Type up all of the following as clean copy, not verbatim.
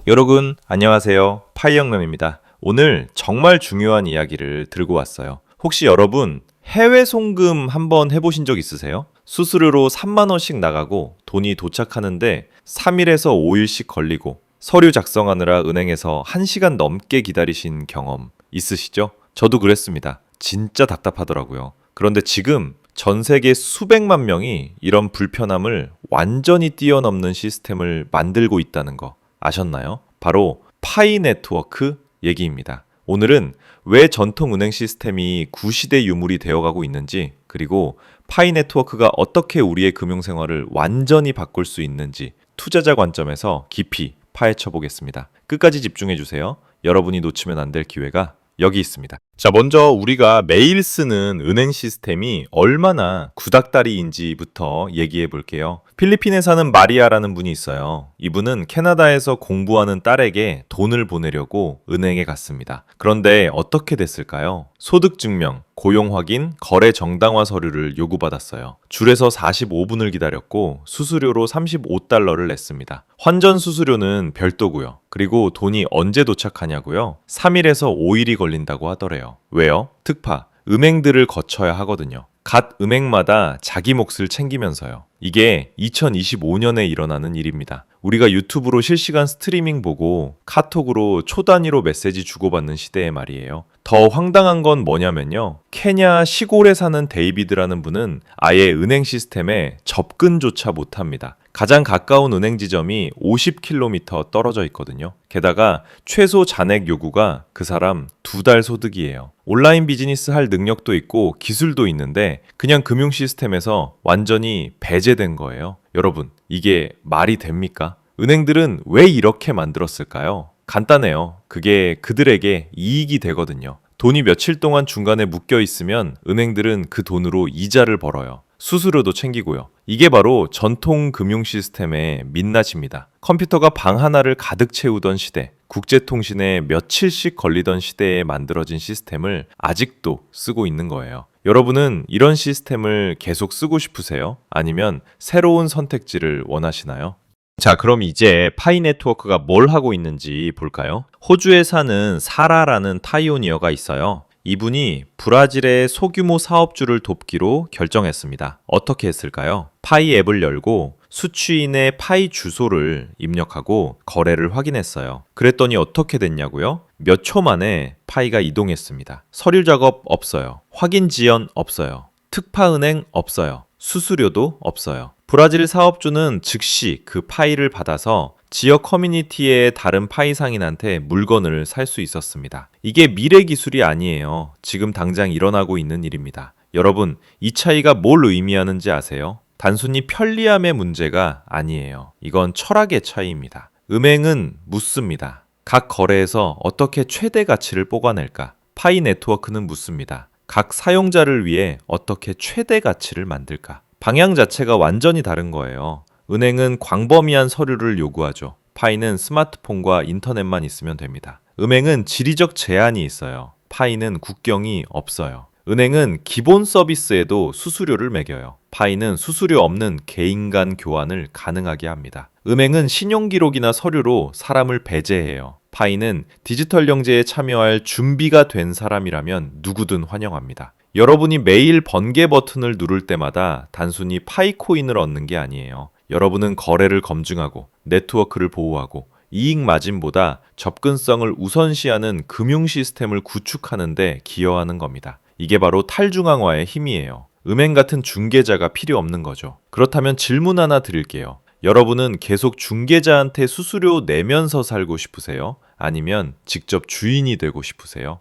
여러분 안녕하세요. 파이영남입니다. 오늘 정말 중요한 이야기를 들고 왔어요. 혹시 여러분 해외 송금 한번 해보신 적 있으세요? 수수료로 3만 원씩 나가고 돈이 도착하는데 3일에서 5일씩 걸리고 서류 작성하느라 은행에서 1시간 넘게 기다리신 경험 있으시죠? 저도 그랬습니다. 진짜 답답하더라고요. 그런데 지금 전 세계 수백만 명이 이런 불편함을 완전히 뛰어넘는 시스템을 만들고 있다는 거 아셨나요? 바로 파이 네트워크 얘기입니다. 오늘은 왜 전통 은행 시스템이 구시대 유물이 되어가고 있는지, 그리고 파이 네트워크가 어떻게 우리의 금융생활을 완전히 바꿀 수 있는지 투자자 관점에서 깊이 파헤쳐 보겠습니다. 끝까지 집중해 주세요. 여러분이 놓치면 안 될 기회가 여기 있습니다. 자, 먼저 우리가 매일 쓰는 은행 시스템이 얼마나 구닥다리인지부터 얘기해 볼게요. 필리핀에 사는 마리아라는 분이 있어요. 이분은 캐나다에서 공부하는 딸에게 돈을 보내려고 은행에 갔습니다. 그런데 어떻게 됐을까요? 소득증명, 고용확인, 거래 정당화 서류를 요구받았어요. 줄에서 45분을 기다렸고 수수료로 35달러를 냈습니다. 환전 수수료는 별도고요. 그리고 돈이 언제 도착하냐고요? 3일에서 5일이 걸린다고 하더래요. 왜요? 특파, 은행들을 거쳐야 하거든요. 각 은행마다 자기 몫을 챙기면서요. 이게 2025년에 일어나는 일입니다. 우리가 유튜브로 실시간 스트리밍 보고 카톡으로 초 단위로 메시지 주고받는 시대의 말이에요. 더 황당한 건 뭐냐면요. 케냐 시골에 사는 데이비드라는 분은 아예 은행 시스템에 접근조차 못합니다. 가장 가까운 은행 지점이 50km 떨어져 있거든요. 게다가 최소 잔액 요구가 그 사람 2달 소득이에요. 온라인 비즈니스 할 능력도 있고 기술도 있는데 그냥 금융 시스템에서 완전히 배제된 거예요. 여러분, 이게 말이 됩니까? 은행들은 왜 이렇게 만들었을까요? 간단해요. 그게 그들에게 이익이 되거든요. 돈이 며칠 동안 중간에 묶여 있으면 은행들은 그 돈으로 이자를 벌어요. 수수료도 챙기고요. 이게 바로 전통 금융 시스템의 민낯입니다. 컴퓨터가 방 하나를 가득 채우던 시대, 국제통신에 며칠씩 걸리던 시대에 만들어진 시스템을 아직도 쓰고 있는 거예요. 여러분은 이런 시스템을 계속 쓰고 싶으세요? 아니면 새로운 선택지를 원하시나요? 자, 그럼 이제 파이 네트워크가 뭘 하고 있는지 볼까요? 호주에 사는 사라라는 파이오니어가 있어요. 이분이 브라질의 소규모 사업주를 돕기로 결정했습니다. 어떻게 했을까요? 파이 앱을 열고 수취인의 파이 주소를 입력하고 거래를 확인했어요. 그랬더니 어떻게 됐냐고요? 몇 초 만에 파이가 이동했습니다. 서류 작업 없어요. 확인 지연 없어요. 특파은행 없어요. 수수료도 없어요. 브라질 사업주는 즉시 그 파이를 받아서 지역 커뮤니티의 다른 파이 상인한테 물건을 살 수 있었습니다. 이게 미래 기술이 아니에요. 지금 당장 일어나고 있는 일입니다. 여러분, 이 차이가 뭘 의미하는지 아세요? 단순히 편리함의 문제가 아니에요. 이건 철학의 차이입니다. 은행은 묻습니다. 각 거래에서 어떻게 최대 가치를 뽑아낼까? 파이 네트워크는 묻습니다. 각 사용자를 위해 어떻게 최대 가치를 만들까? 방향 자체가 완전히 다른 거예요. 은행은 광범위한 서류를 요구하죠. 파이는 스마트폰과 인터넷만 있으면 됩니다. 은행은 지리적 제한이 있어요. 파이는 국경이 없어요. 은행은 기본 서비스에도 수수료를 매겨요. 파이는 수수료 없는 개인 간 교환을 가능하게 합니다. 은행은 신용기록이나 서류로 사람을 배제해요. 파이는 디지털 경제에 참여할 준비가 된 사람이라면 누구든 환영합니다. 여러분이 매일 번개 버튼을 누를 때마다 단순히 파이 코인을 얻는 게 아니에요. 여러분은 거래를 검증하고 네트워크를 보호하고 이익 마진보다 접근성을 우선시하는 금융 시스템을 구축하는 데 기여하는 겁니다. 이게 바로 탈중앙화의 힘이에요. 은행 같은 중개자가 필요 없는 거죠. 그렇다면 질문 하나 드릴게요. 여러분은 계속 중개자한테 수수료 내면서 살고 싶으세요? 아니면 직접 주인이 되고 싶으세요?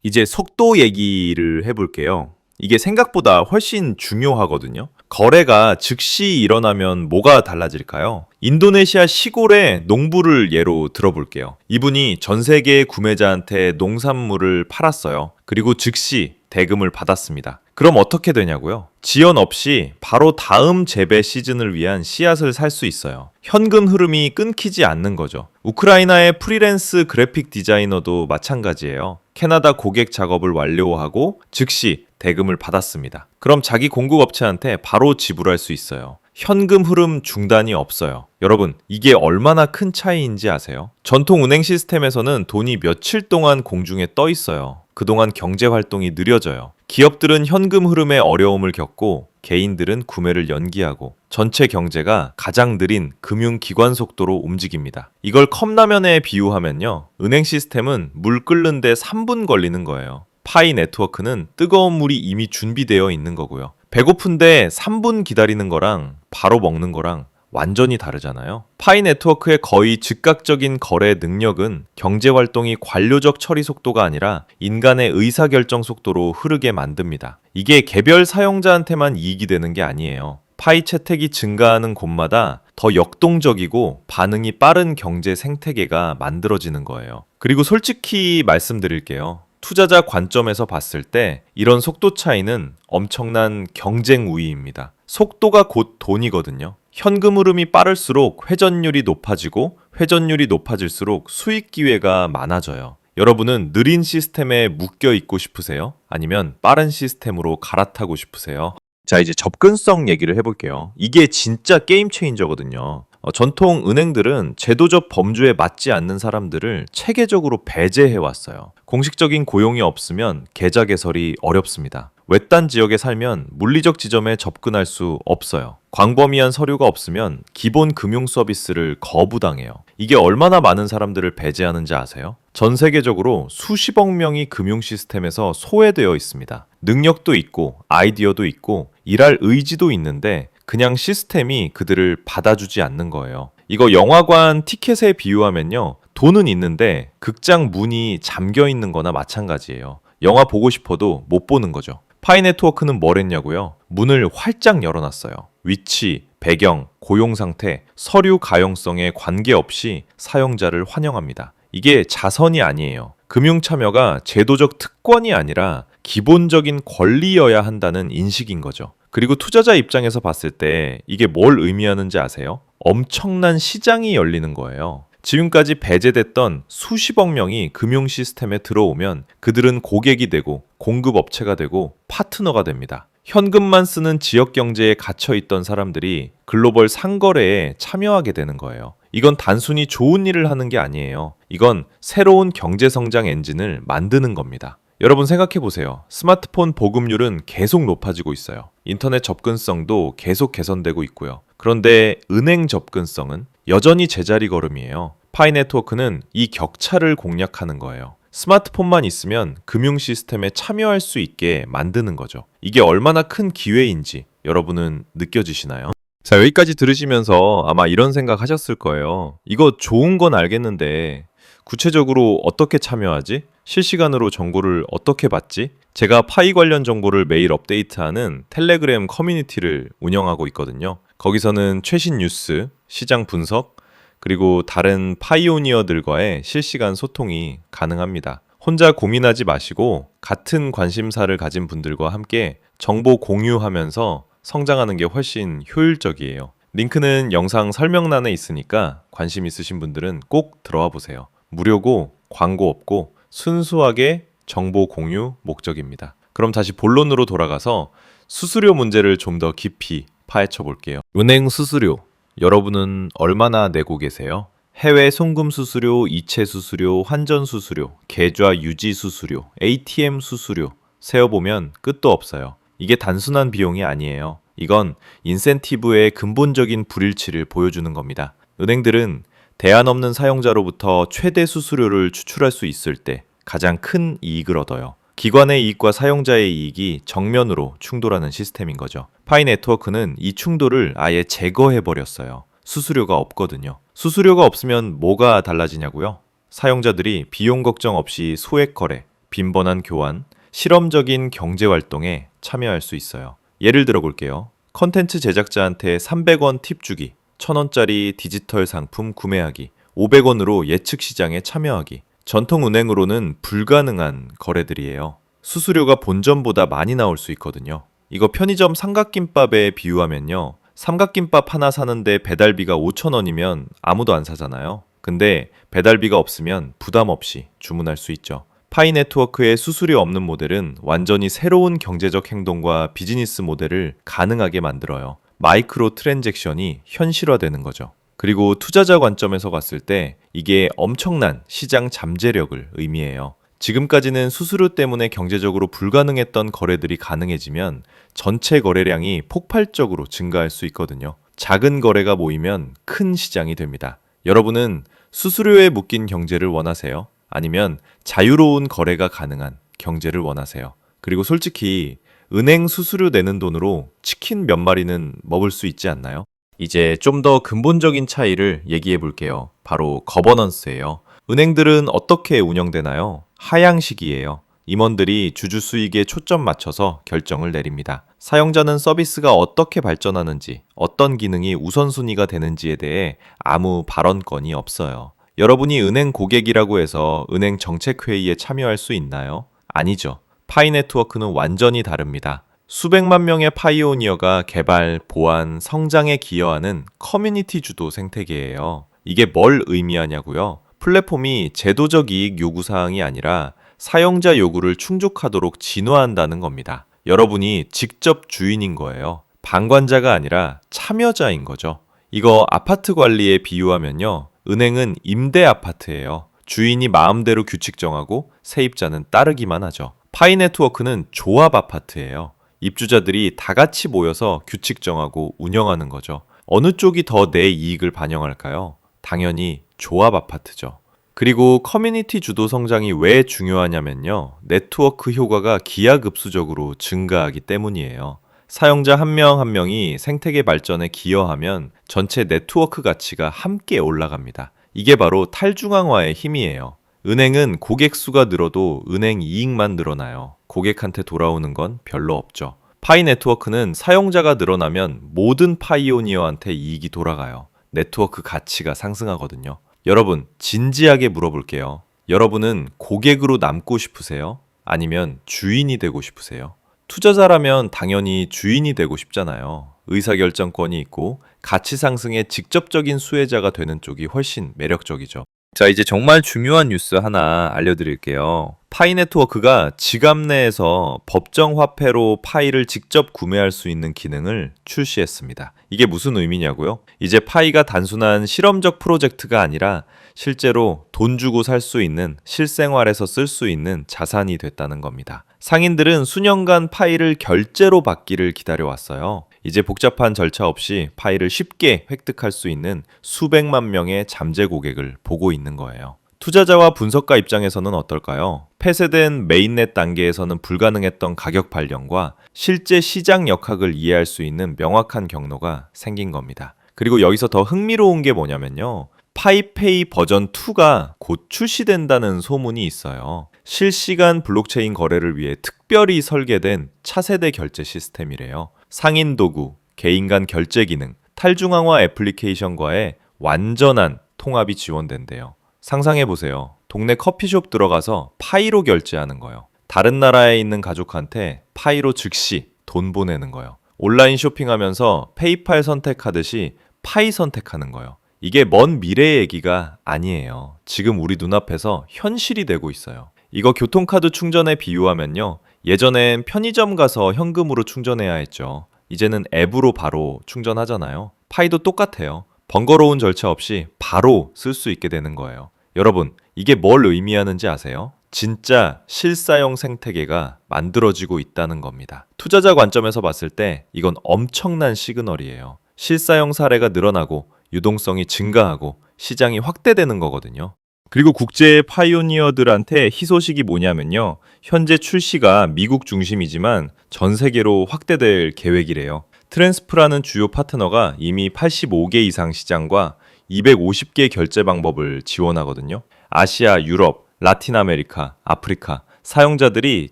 이제 속도 얘기를 해볼게요. 이게 생각보다 훨씬 중요하거든요. 거래가 즉시 일어나면 뭐가 달라질까요? 인도네시아 시골의 농부를 예로 들어볼게요. 이분이 전 세계의 구매자한테 농산물을 팔았어요. 그리고 즉시 대금을 받았습니다. 그럼 어떻게 되냐고요? 지연 없이 바로 다음 재배 시즌을 위한 씨앗을 살 수 있어요. 현금 흐름이 끊기지 않는 거죠. 우크라이나의 프리랜스 그래픽 디자이너도 마찬가지예요. 캐나다 고객 작업을 완료하고 즉시 대금을 받았습니다. 그럼 자기 공급업체한테 바로 지불할 수 있어요. 현금 흐름 중단이 없어요. 여러분, 이게 얼마나 큰 차이인지 아세요? 전통 은행 시스템에서는 돈이 며칠 동안 공중에 떠 있어요. 그동안 경제 활동이 느려져요. 기업들은 현금 흐름에 어려움을 겪고 개인들은 구매를 연기하고 전체 경제가 가장 느린 금융기관 속도로 움직입니다. 이걸 컵라면에 비유하면요. 은행 시스템은 물 끓는데 3분 걸리는 거예요. 파이 네트워크는 뜨거운 물이 이미 준비되어 있는 거고요. 배고픈데 3분 기다리는 거랑 바로 먹는 거랑 완전히 다르잖아요. 파이 네트워크의 거의 즉각적인 거래 능력은 경제 활동이 관료적 처리 속도가 아니라 인간의 의사결정 속도로 흐르게 만듭니다. 이게 개별 사용자한테만 이익이 되는 게 아니에요. 파이 채택이 증가하는 곳마다 더 역동적이고 반응이 빠른 경제 생태계가 만들어지는 거예요. 그리고 솔직히 말씀드릴게요. 투자자 관점에서 봤을 때 이런 속도 차이는 엄청난 경쟁 우위입니다. 속도가 곧 돈이거든요. 현금 흐름이 빠를수록 회전율이 높아지고 회전율이 높아질수록 수익 기회가 많아져요. 여러분은 느린 시스템에 묶여 있고 싶으세요? 아니면 빠른 시스템으로 갈아타고 싶으세요? 자, 이제 접근성 얘기를 해볼게요. 이게 진짜 게임 체인저거든요. 전통 은행들은 제도적 범주에 맞지 않는 사람들을 체계적으로 배제해왔어요. 공식적인 고용이 없으면 계좌 개설이 어렵습니다. 외딴 지역에 살면 물리적 지점에 접근할 수 없어요. 광범위한 서류가 없으면 기본 금융 서비스를 거부당해요. 이게 얼마나 많은 사람들을 배제하는지 아세요? 전 세계적으로 수십억 명이 금융 시스템에서 소외되어 있습니다. 능력도 있고 아이디어도 있고 일할 의지도 있는데 그냥 시스템이 그들을 받아주지 않는 거예요. 이거 영화관 티켓에 비유하면요. 돈은 있는데 극장 문이 잠겨 있는 거나 마찬가지예요. 영화 보고 싶어도 못 보는 거죠. 파이 네트워크는 뭘 했냐고요? 문을 활짝 열어놨어요. 위치, 배경, 고용 상태, 서류 가용성에 관계없이 사용자를 환영합니다. 이게 자선이 아니에요. 금융 참여가 제도적 특권이 아니라 기본적인 권리여야 한다는 인식인 거죠. 그리고 투자자 입장에서 봤을 때 이게 뭘 의미하는지 아세요? 엄청난 시장이 열리는 거예요. 지금까지 배제됐던 수십억 명이 금융 시스템에 들어오면 그들은 고객이 되고 공급업체가 되고 파트너가 됩니다. 현금만 쓰는 지역 경제에 갇혀 있던 사람들이 글로벌 상거래에 참여하게 되는 거예요. 이건 단순히 좋은 일을 하는 게 아니에요. 이건 새로운 경제 성장 엔진을 만드는 겁니다. 여러분 생각해 보세요. 스마트폰 보급률은 계속 높아지고 있어요. 인터넷 접근성도 계속 개선되고 있고요. 그런데 은행 접근성은 여전히 제자리 걸음이에요. 파이 네트워크는 이 격차를 공략하는 거예요. 스마트폰만 있으면 금융 시스템에 참여할 수 있게 만드는 거죠. 이게 얼마나 큰 기회인지 여러분은 느껴지시나요? 자, 여기까지 들으시면서 아마 이런 생각 하셨을 거예요. 이거 좋은 건 알겠는데 구체적으로 어떻게 참여하지? 실시간으로 정보를 어떻게 받지? 제가 파이 관련 정보를 매일 업데이트하는 텔레그램 커뮤니티를 운영하고 있거든요. 거기서는 최신 뉴스, 시장 분석, 그리고 다른 파이오니어들과의 실시간 소통이 가능합니다. 혼자 고민하지 마시고 같은 관심사를 가진 분들과 함께 정보 공유하면서 성장하는 게 훨씬 효율적이에요. 링크는 영상 설명란에 있으니까 관심 있으신 분들은 꼭 들어와 보세요. 무료고 광고 없고 순수하게 정보 공유 목적입니다. 그럼 다시 본론으로 돌아가서 수수료 문제를 좀 더 깊이 파헤쳐 볼게요. 은행 수수료, 여러분은 얼마나 내고 계세요? 해외 송금 수수료, 이체 수수료, 환전 수수료, 계좌 유지 수수료, ATM 수수료 세어보면 끝도 없어요. 이게 단순한 비용이 아니에요. 이건 인센티브의 근본적인 불일치를 보여주는 겁니다. 은행들은 대안 없는 사용자로부터 최대 수수료를 추출할 수 있을 때 가장 큰 이익을 얻어요. 기관의 이익과 사용자의 이익이 정면으로 충돌하는 시스템인 거죠. 파이 네트워크는 이 충돌을 아예 제거해버렸어요. 수수료가 없거든요. 수수료가 없으면 뭐가 달라지냐고요? 사용자들이 비용 걱정 없이 소액 거래, 빈번한 교환, 실험적인 경제 활동에 참여할 수 있어요. 예를 들어 볼게요. 컨텐츠 제작자한테 300원 팁 주기, 1000원짜리 디지털 상품 구매하기, 500원으로 예측 시장에 참여하기. 전통 은행으로는 불가능한 거래들이에요. 수수료가 본전보다 많이 나올 수 있거든요. 이거 편의점 삼각김밥에 비유하면요. 삼각김밥 하나 사는데 배달비가 5,000원이면 아무도 안 사잖아요. 근데 배달비가 없으면 부담 없이 주문할 수 있죠. 파이 네트워크의 수수료 없는 모델은 완전히 새로운 경제적 행동과 비즈니스 모델을 가능하게 만들어요. 마이크로 트랜잭션이 현실화되는 거죠. 그리고 투자자 관점에서 봤을 때 이게 엄청난 시장 잠재력을 의미해요. 지금까지는 수수료 때문에 경제적으로 불가능했던 거래들이 가능해지면 전체 거래량이 폭발적으로 증가할 수 있거든요. 작은 거래가 모이면 큰 시장이 됩니다. 여러분은 수수료에 묶인 경제를 원하세요? 아니면 자유로운 거래가 가능한 경제를 원하세요? 그리고 솔직히 은행 수수료 내는 돈으로 치킨 몇 마리는 먹을 수 있지 않나요? 이제 좀 더 근본적인 차이를 얘기해 볼게요. 바로 거버넌스예요. 은행들은 어떻게 운영되나요? 하향식이에요. 임원들이 주주 수익에 초점 맞춰서 결정을 내립니다. 사용자는 서비스가 어떻게 발전하는지, 어떤 기능이 우선순위가 되는지에 대해 아무 발언권이 없어요. 여러분이 은행 고객이라고 해서 은행 정책회의에 참여할 수 있나요? 아니죠. 파이 네트워크는 완전히 다릅니다. 수백만 명의 파이오니어가 개발, 보안, 성장에 기여하는 커뮤니티 주도 생태계예요. 이게 뭘 의미하냐고요? 플랫폼이 제도적 이익 요구사항이 아니라 사용자 요구를 충족하도록 진화한다는 겁니다. 여러분이 직접 주인인 거예요. 방관자가 아니라 참여자인 거죠. 이거 아파트 관리에 비유하면요. 은행은 임대 아파트예요. 주인이 마음대로 규칙 정하고 세입자는 따르기만 하죠. 파이 네트워크는 조합 아파트예요. 입주자들이 다 같이 모여서 규칙 정하고 운영하는 거죠. 어느 쪽이 더 내 이익을 반영할까요? 당연히 조합 아파트죠. 그리고 커뮤니티 주도 성장이 왜 중요하냐면요. 네트워크 효과가 기하급수적으로 증가하기 때문이에요. 사용자 한 명 한 명이 생태계 발전에 기여하면 전체 네트워크 가치가 함께 올라갑니다. 이게 바로 탈중앙화의 힘이에요. 은행은 고객 수가 늘어도 은행 이익만 늘어나요. 고객한테 돌아오는 건 별로 없죠. 파이 네트워크는 사용자가 늘어나면 모든 파이오니어한테 이익이 돌아가요. 네트워크 가치가 상승하거든요. 여러분, 진지하게 물어볼게요. 여러분은 고객으로 남고 싶으세요? 아니면 주인이 되고 싶으세요? 투자자라면 당연히 주인이 되고 싶잖아요. 의사결정권이 있고 가치 상승의 직접적인 수혜자가 되는 쪽이 훨씬 매력적이죠. 자, 이제 정말 중요한 뉴스 하나 알려드릴게요. 파이 네트워크가 지갑 내에서 법정 화폐로 파이를 직접 구매할 수 있는 기능을 출시했습니다. 이게 무슨 의미냐고요? 이제 파이가 단순한 실험적 프로젝트가 아니라 실제로 돈 주고 살 수 있는, 실생활에서 쓸 수 있는 자산이 됐다는 겁니다. 상인들은 수년간 파이를 결제로 받기를 기다려왔어요. 이제 복잡한 절차 없이 파이를 쉽게 획득할 수 있는 수백만 명의 잠재 고객을 보고 있는 거예요. 투자자와 분석가 입장에서는 어떨까요? 폐쇄된 메인넷 단계에서는 불가능했던 가격 발령과 실제 시장 역학을 이해할 수 있는 명확한 경로가 생긴 겁니다. 그리고 여기서 더 흥미로운 게 뭐냐면요. 파이페이 버전 2가 곧 출시된다는 소문이 있어요. 실시간 블록체인 거래를 위해 특별히 설계된 차세대 결제 시스템이래요. 상인 도구, 개인 간 결제 기능, 탈중앙화 애플리케이션과의 완전한 통합이 지원된대요. 상상해보세요. 동네 커피숍 들어가서 파이로 결제하는 거예요. 다른 나라에 있는 가족한테 파이로 즉시 돈 보내는 거예요. 온라인 쇼핑하면서 페이팔 선택하듯이 파이 선택하는 거예요. 이게 먼 미래의 얘기가 아니에요. 지금 우리 눈앞에서 현실이 되고 있어요. 이거 교통카드 충전에 비유하면요. 예전엔 편의점 가서 현금으로 충전해야 했죠. 이제는 앱으로 바로 충전하잖아요. 파이도 똑같아요. 번거로운 절차 없이 바로 쓸 수 있게 되는 거예요. 여러분, 이게 뭘 의미하는지 아세요? 진짜 실사용 생태계가 만들어지고 있다는 겁니다. 투자자 관점에서 봤을 때 이건 엄청난 시그널이에요. 실사용 사례가 늘어나고 유동성이 증가하고 시장이 확대되는 거거든요. 그리고 국제 파이오니어들한테 희소식이 뭐냐면요. 현재 출시가 미국 중심이지만 전 세계로 확대될 계획이래요. 트랜스프라는 주요 파트너가 이미 85개 이상 시장과 250개 결제 방법을 지원하거든요. 아시아, 유럽, 라틴 아메리카, 아프리카 사용자들이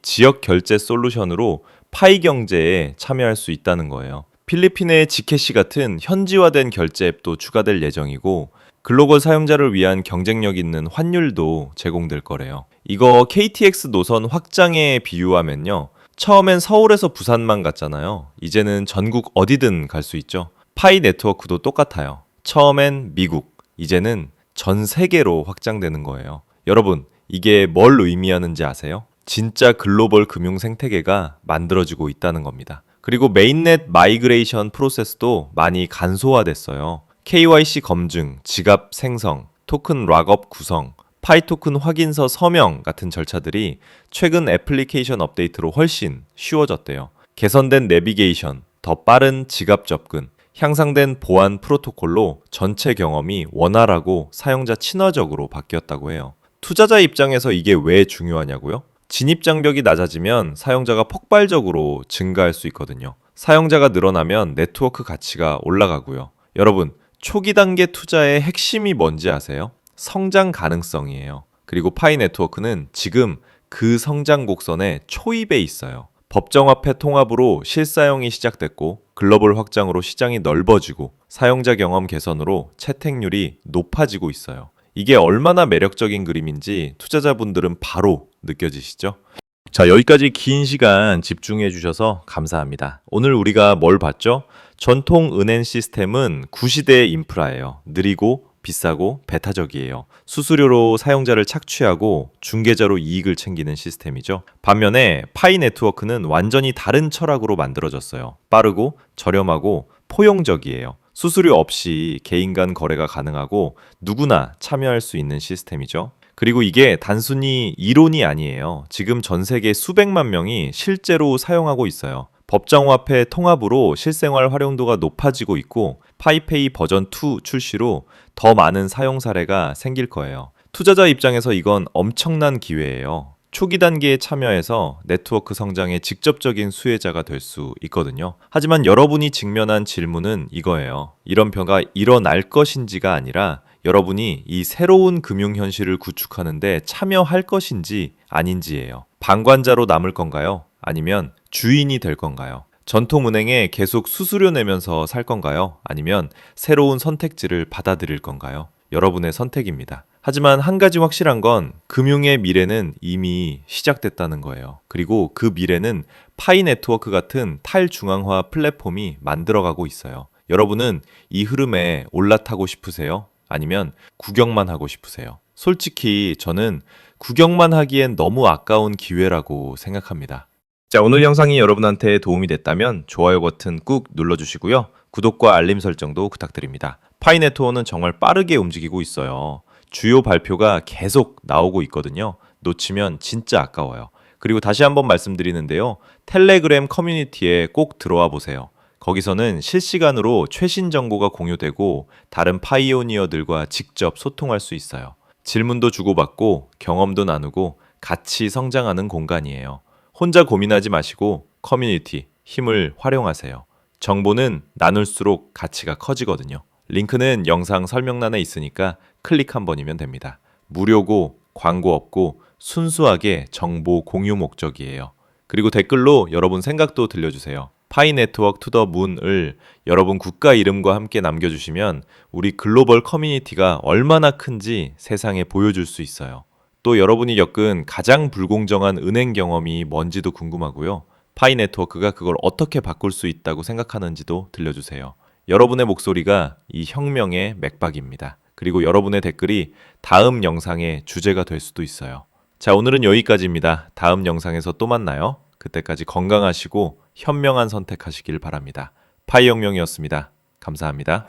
지역 결제 솔루션으로 파이 경제에 참여할 수 있다는 거예요. 필리핀의 지캐시 같은 현지화된 결제 앱도 추가될 예정이고 글로벌 사용자를 위한 경쟁력 있는 환율도 제공될 거래요. 이거 KTX 노선 확장에 비유하면요. 처음엔 서울에서 부산만 갔잖아요. 이제는 전국 어디든 갈 수 있죠. 파이 네트워크도 똑같아요. 처음엔 미국, 이제는 전 세계로 확장되는 거예요. 여러분, 이게 뭘 의미하는지 아세요? 진짜 글로벌 금융 생태계가 만들어지고 있다는 겁니다. 그리고 메인넷 마이그레이션 프로세스도 많이 간소화됐어요. KYC 검증, 지갑 생성, 토큰 락업 구성, 파이토큰 확인서 서명 같은 절차들이 최근 애플리케이션 업데이트로 훨씬 쉬워졌대요. 개선된 내비게이션, 더 빠른 지갑 접근, 향상된 보안 프로토콜로 전체 경험이 원활하고 사용자 친화적으로 바뀌었다고 해요. 투자자 입장에서 이게 왜 중요하냐고요? 진입 장벽이 낮아지면 사용자가 폭발적으로 증가할 수 있거든요. 사용자가 늘어나면 네트워크 가치가 올라가고요. 여러분, 초기 단계 투자의 핵심이 뭔지 아세요? 성장 가능성이에요. 그리고 파이 네트워크는 지금 그 성장 곡선의 초입에 있어요. 법정화폐 통합으로 실사용이 시작됐고 글로벌 확장으로 시장이 넓어지고 사용자 경험 개선으로 채택률이 높아지고 있어요. 이게 얼마나 매력적인 그림인지 투자자분들은 바로 느껴지시죠? 자, 여기까지 긴 시간 집중해 주셔서 감사합니다. 오늘 우리가 뭘 봤죠? 전통 은행 시스템은 구시대의 인프라예요. 느리고 비싸고 배타적이에요. 수수료로 사용자를 착취하고 중개자로 이익을 챙기는 시스템이죠. 반면에 파이 네트워크는 완전히 다른 철학으로 만들어졌어요. 빠르고 저렴하고 포용적이에요. 수수료 없이 개인 간 거래가 가능하고 누구나 참여할 수 있는 시스템이죠. 그리고 이게 단순히 이론이 아니에요. 지금 전 세계 수백만 명이 실제로 사용하고 있어요. 법정화폐 통합으로 실생활 활용도가 높아지고 있고 파이페이 버전 2 출시로 더 많은 사용 사례가 생길 거예요. 투자자 입장에서 이건 엄청난 기회예요. 초기 단계에 참여해서 네트워크 성장의 직접적인 수혜자가 될 수 있거든요. 하지만 여러분이 직면한 질문은 이거예요. 이런 변화가 일어날 것인지가 아니라 여러분이 이 새로운 금융 현실을 구축하는데 참여할 것인지 아닌지예요. 방관자로 남을 건가요? 아니면 주인이 될 건가요? 전통은행에 계속 수수료 내면서 살 건가요? 아니면 새로운 선택지를 받아들일 건가요? 여러분의 선택입니다. 하지만 한 가지 확실한 건 금융의 미래는 이미 시작됐다는 거예요. 그리고 그 미래는 파이 네트워크 같은 탈중앙화 플랫폼이 만들어가고 있어요. 여러분은 이 흐름에 올라타고 싶으세요? 아니면 구경만 하고 싶으세요? 솔직히 저는 구경만 하기엔 너무 아까운 기회라고 생각합니다. 자, 오늘 영상이 여러분한테 도움이 됐다면 좋아요 버튼 꾹 눌러주시고요. 구독과 알림 설정도 부탁드립니다. 파이 네트워크는 정말 빠르게 움직이고 있어요. 주요 발표가 계속 나오고 있거든요. 놓치면 진짜 아까워요. 그리고 다시 한번 말씀드리는데요. 텔레그램 커뮤니티에 꼭 들어와 보세요. 거기서는 실시간으로 최신 정보가 공유되고 다른 파이오니어들과 직접 소통할 수 있어요. 질문도 주고받고 경험도 나누고 같이 성장하는 공간이에요. 혼자 고민하지 마시고 커뮤니티, 힘을 활용하세요. 정보는 나눌수록 가치가 커지거든요. 링크는 영상 설명란에 있으니까 클릭 한 번이면 됩니다. 무료고 광고 없고 순수하게 정보 공유 목적이에요. 그리고 댓글로 여러분 생각도 들려주세요. 파이 네트워크 투 더 문을 여러분 국가 이름과 함께 남겨주시면 우리 글로벌 커뮤니티가 얼마나 큰지 세상에 보여줄 수 있어요. 또 여러분이 겪은 가장 불공정한 은행 경험이 뭔지도 궁금하고요. 파이 네트워크가 그걸 어떻게 바꿀 수 있다고 생각하는지도 들려주세요. 여러분의 목소리가 이 혁명의 맥박입니다. 그리고 여러분의 댓글이 다음 영상의 주제가 될 수도 있어요. 자, 오늘은 여기까지입니다. 다음 영상에서 또 만나요. 그때까지 건강하시고 현명한 선택하시길 바랍니다. 파이 혁명이었습니다. 감사합니다.